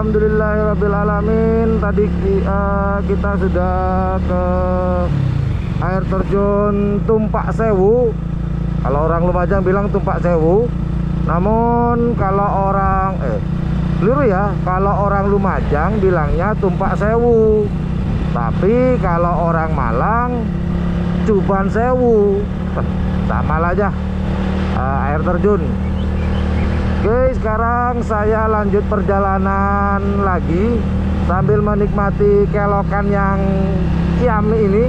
Alhamdulillahirrabbilalamin. Tadi kita sudah ke air terjun Tumpak Sewu. Kalau orang Lumajang bilang Tumpak Sewu. Namun kalau orang keliru ya, kalau orang Lumajang bilangnya Tumpak Sewu. Tapi kalau orang Malang Cuban Sewu. Sama aja air terjun. Oke, sekarang saya lanjut perjalanan lagi sambil menikmati kelokan yang kiami ini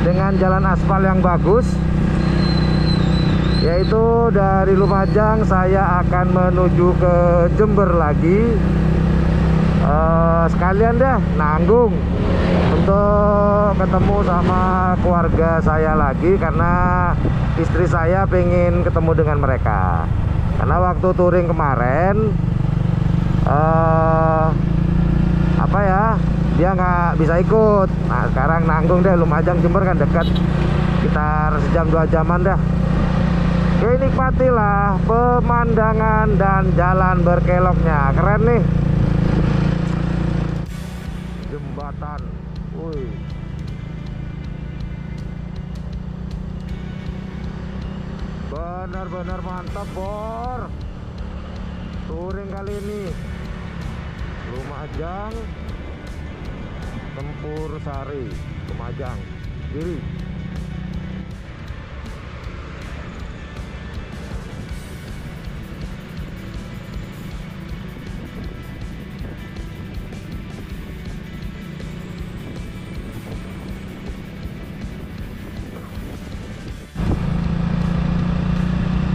dengan jalan aspal yang bagus. Yaitu dari Lumajang saya akan menuju ke Jember lagi. Sekalian deh nanggung untuk ketemu sama keluarga saya lagi, karena istri saya pengen ketemu dengan mereka. Karena waktu touring kemarin dia nggak bisa ikut. Nah sekarang nanggung deh, Lumajang Jember kan dekat, sekitar sejam 2 jaman dah. Oke, nikmatilah pemandangan dan jalan berkeloknya. Keren nih jembatan. Wih, benar-benar mantap Bor. Touring kali ini Lumajang Tempur Sari, Lumajang kiri.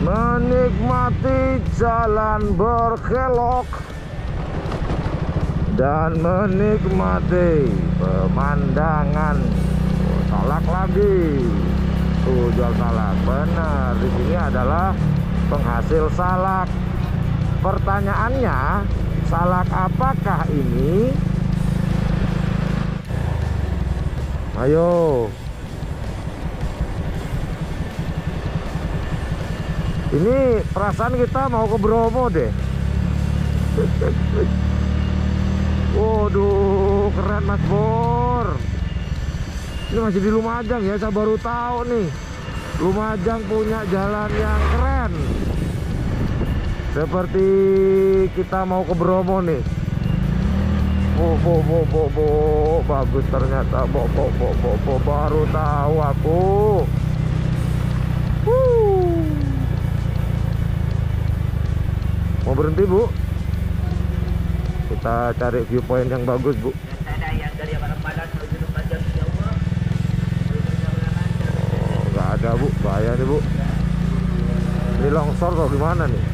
Menikmati jalan berkelok dan menikmati pemandangan. Salak lagi. Tuh jual salak. Benar, di sini adalah penghasil salak. Pertanyaannya, salak apakah ini? Ayo. Ini perasaan kita mau ke Bromo deh. Waduh, keren Mas Bor. Ini masih di Lumajang ya, saya baru tahu nih. Lumajang punya jalan yang keren. Seperti kita mau ke Bromo nih. Bagus ternyata. Baru tahu aku. Mau berhenti Bu? Kita cari viewpoint yang bagus Bu. Nggak ada Bu, bahaya nih Bu. Ini longsor atau gimana nih?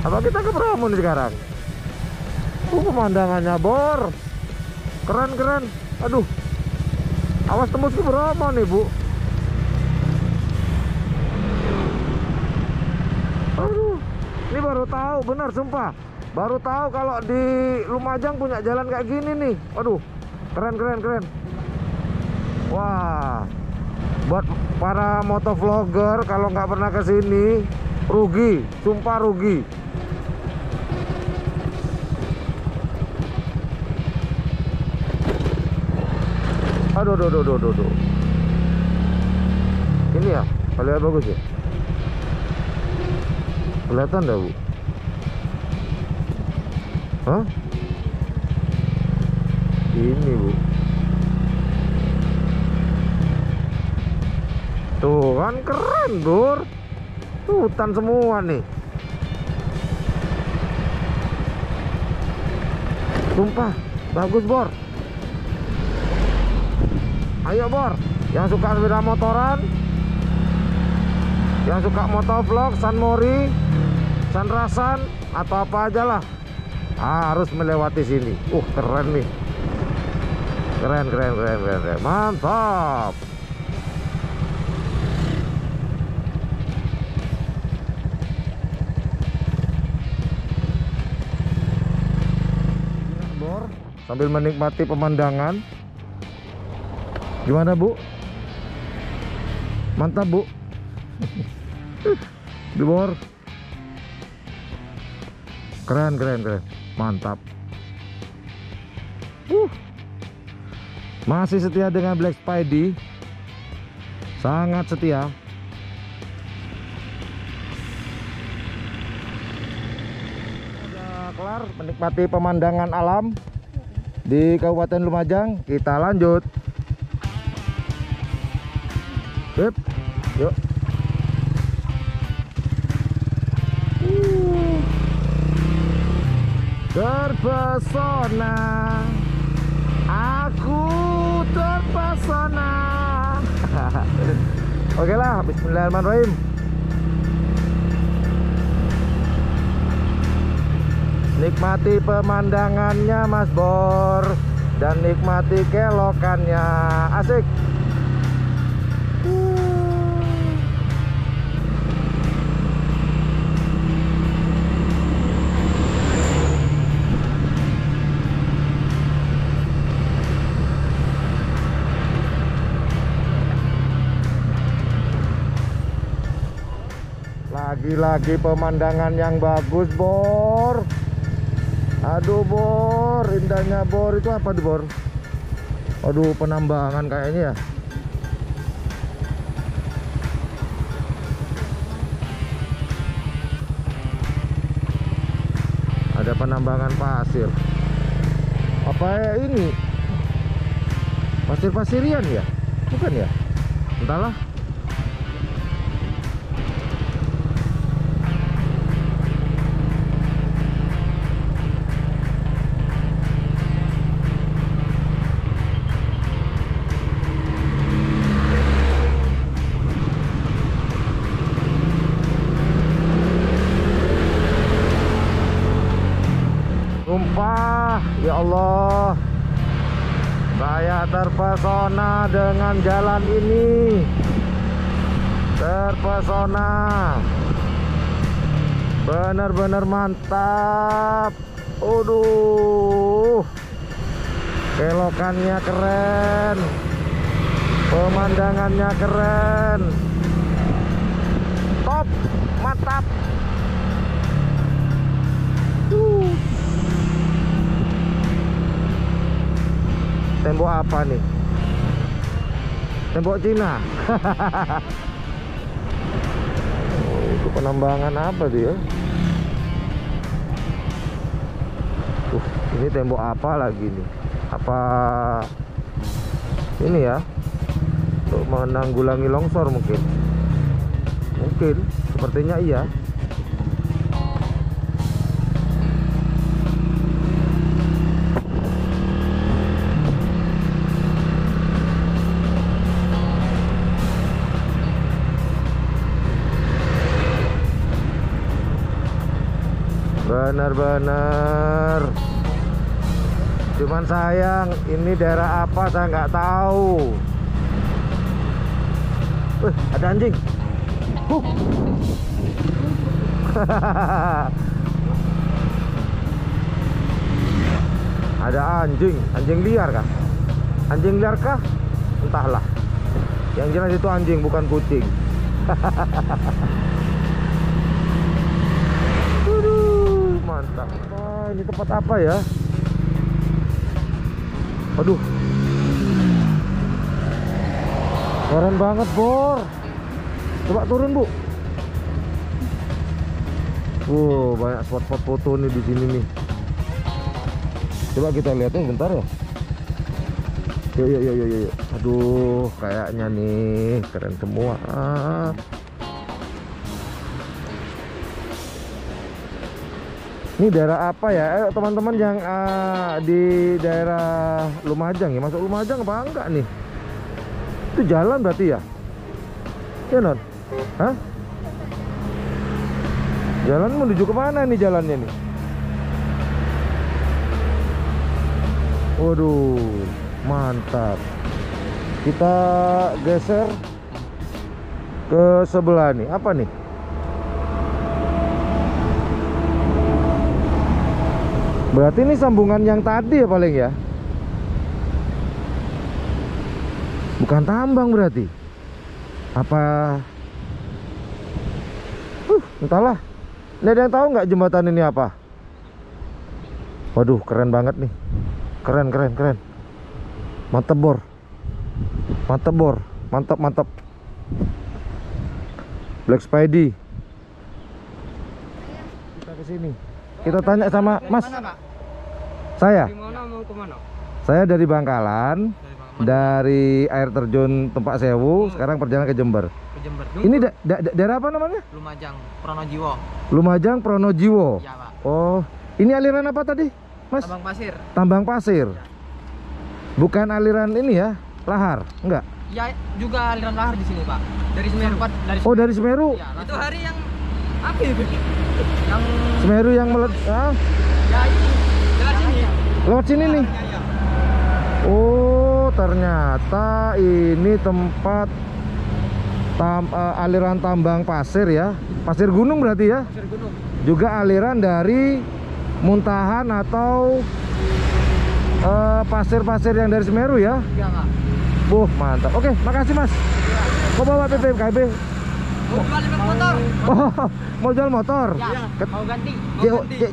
Apa kita ke Bromo nih sekarang? Pemandangannya Bor. Keren. Aduh, awas tembus ke Bromo nih Bu. Ini baru tahu, benar sumpah. Baru tahu kalau di Lumajang punya jalan kayak gini nih. Waduh, keren. Wah, buat para motovlogger kalau nggak pernah ke sini, rugi, sumpah rugi. Aduh. Ini ya, kalian bagus ya. Kelihatan dah Bu? Hah? Ini Bu. Tuh kan keren Bor. Tuh hutan semua nih. Sumpah bagus Bor. Ayo Bor, yang suka sepeda motoran, yang suka motovlog, Sunmori, Sunrasan atau apa aja lah, harus melewati sini. Keren nih. Keren. Mantap. Bor, sambil menikmati pemandangan. Gimana Bu? Mantap Bu. Bor. Keren, mantap. Masih setia dengan Black Spidey, sangat setia. Sudah kelar menikmati pemandangan alam di Kabupaten Lumajang. Kita lanjut. Yuk. Terpesona, aku terpesona. Oke lah, bismillahirrahmanirrahim. Nikmati pemandangannya Mas Bor, dan nikmati kelokannya. Asik. Lagi-lagi pemandangan yang bagus, Bor. Aduh, Bor, indahnya, Bor. Itu apa tuh, Bor? Aduh, penambangan kayaknya ya. Ada penambangan pasir. Apa ya ini? Pasir-pasirian ya? Bukan ya? Entahlah. Sumpah, ya Allah, saya terpesona dengan jalan ini. Terpesona, bener-bener mantap. Aduh, kelokannya keren, pemandangannya keren, top, mantap. Tembok apa nih? Tembok Cina. Oh, itu penambangan apa tuh ya? Ini tembok apa lagi nih? Apa ini ya? Untuk menanggulangi longsor mungkin? Mungkin, sepertinya iya. Benar-benar. Cuman sayang, ini daerah apa saya nggak tahu. Ada anjing. Ada anjing liar kah? Anjing liar kah? Entahlah. Yang jelas itu anjing, bukan kucing. Mantap. Wah, ini tempat apa ya? Aduh, keren banget, Bor. Coba turun, Bu. Wow, banyak spot-spot foto nih di sini nih. Coba kita lihatnya bentar ya. Yuk. Aduh, kayaknya nih keren semua. Ini daerah apa ya? Teman-teman yang di daerah Lumajang ya, masuk Lumajang apa enggak nih? Itu jalan berarti ya? Ya, Non? Hah? Jalan menuju kemana nih jalannya nih? Waduh, mantap. Kita geser ke sebelah nih. Apa nih? Berarti ini sambungan yang tadi ya paling ya? Bukan tambang berarti? Apa Entahlah. Ini ada yang tahu nggak jembatan ini apa? Waduh, keren banget nih. Keren. Mantap bor. Mantap. Black Spidey. Kita ke sini. Kita tanya sama Mas. Saya. Saya dari Bangkalan. Dari air terjun Tumpak Sewu, sekarang perjalanan ke Jember. Ini daerah apa namanya? Lumajang, Pronojiwo. Lumajang, Pronojiwo. Ya, Pak. Oh, ini aliran apa tadi, Mas? Tambang pasir. Tambang pasir. Bukan aliran ini ya, lahar, enggak? Ya, juga aliran lahar di sini, Pak. Dari Semeru, Pak. Oh, dari Semeru. Ya, itu hari yang apa itu? Yang Semeru yang ya ini. Lewat sini. Lewat sini nih. Ya. Oh, ternyata ini tempat aliran tambang pasir ya. Pasir gunung berarti ya? Pasir gunung. Juga aliran dari muntahan atau pasir-pasir yang dari Semeru ya? Iya, Pak. Mantap. Oke, makasih Mas. Kau bawa PPKB? Mau jual motor? Oh, mau jual motor? Ya, mau ganti.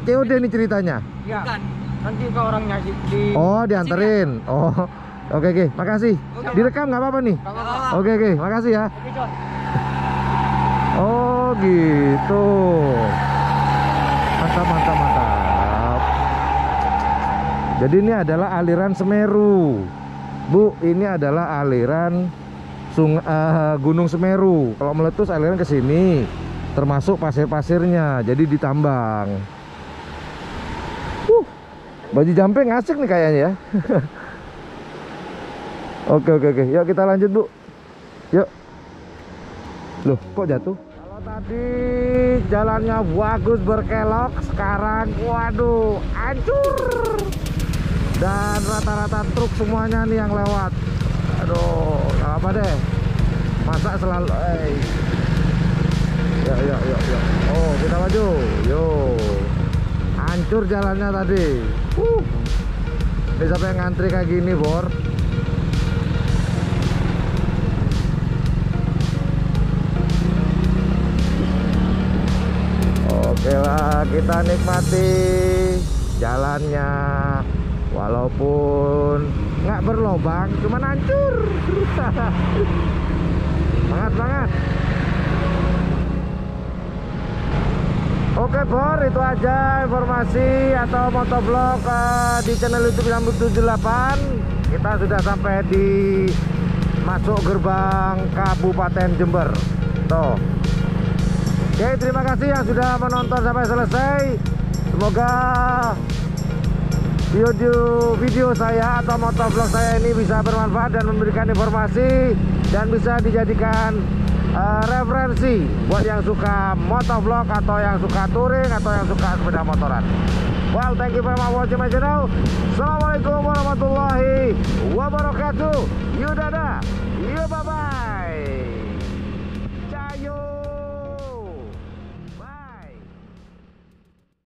COD nih ceritanya? Ya. Bukan. Nanti ke orangnya di Oh, dianterin. Oh, oke, makasih. Direkam nggak apa-apa nih? Nggak apa-apa. Oke, makasih ya. Oke, John. Oh, gitu. Mantap. Jadi ini adalah aliran Semeru, Bu. Ini adalah aliran Gunung Semeru. Kalau meletus aliran ke sini, termasuk pasir-pasirnya. Jadi ditambang. Baju jumping asik nih kayaknya ya. Oke. Yuk kita lanjut, Bu. Yuk. Loh, kok jatuh? Kalau tadi jalannya bagus berkelok, sekarang waduh, hancur. Dan rata-rata truk semuanya nih yang lewat. Aduh, nggak apa deh. Masa selalu Yuk. Oh, kita maju. Yuk. Hancur jalannya tadi. Ini sampai ngantri kayak gini, Bor. Oke lah, kita nikmati jalannya. Walaupun nggak berlobang, cuman hancur. Semangat. Oke Bor, itu aja informasi atau motovlog di channel YouTube Nyambut 78. Kita sudah sampai di masuk gerbang Kabupaten Jember. Tuh. Oke, terima kasih yang sudah menonton sampai selesai. Semoga video saya atau motovlog saya ini bisa bermanfaat dan memberikan informasi dan bisa dijadikan referensi buat yang suka motovlog atau yang suka touring atau yang suka sepeda motoran. Well, thank you very much watching my channel. Assalamualaikum warahmatullahi wabarakatuh.